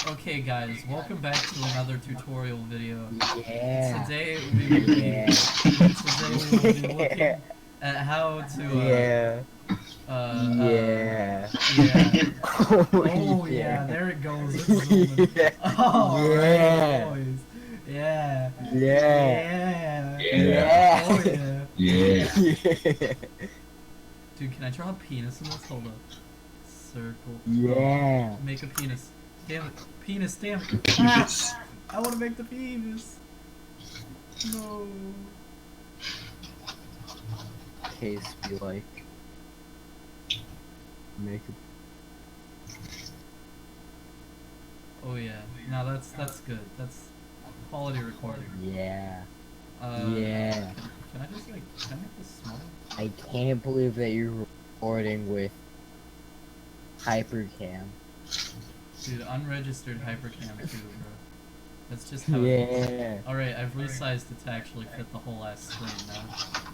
Okay guys, welcome back to another tutorial video. Yeah. Today we will be looking at how to Yeah. Yeah. yeah. Oh Oh yeah. yeah, there it goes. It's zooming. Yeah. Alright Yeah. boys. Yeah. Yeah. Yeah. Yeah. Yeah. Oh yeah. Yeah. Yeah. Dude, can I draw a penis in this? Hold up. Circle. Oh. Yeah. Make a penis. Damn it. Penis, damn it. Ah! Penis. I wanna make the penis. No. Case be like, make Oh yeah. Now that's good. That's quality recording. yeah. Uh, Yeah. Can I just like can I make this smaller? I can't believe that you're recording with hypercam. Dude, unregistered hypercam too, bro. That's just how it is. Yeah. Alright, I've resized it to actually fit the whole ass screen now.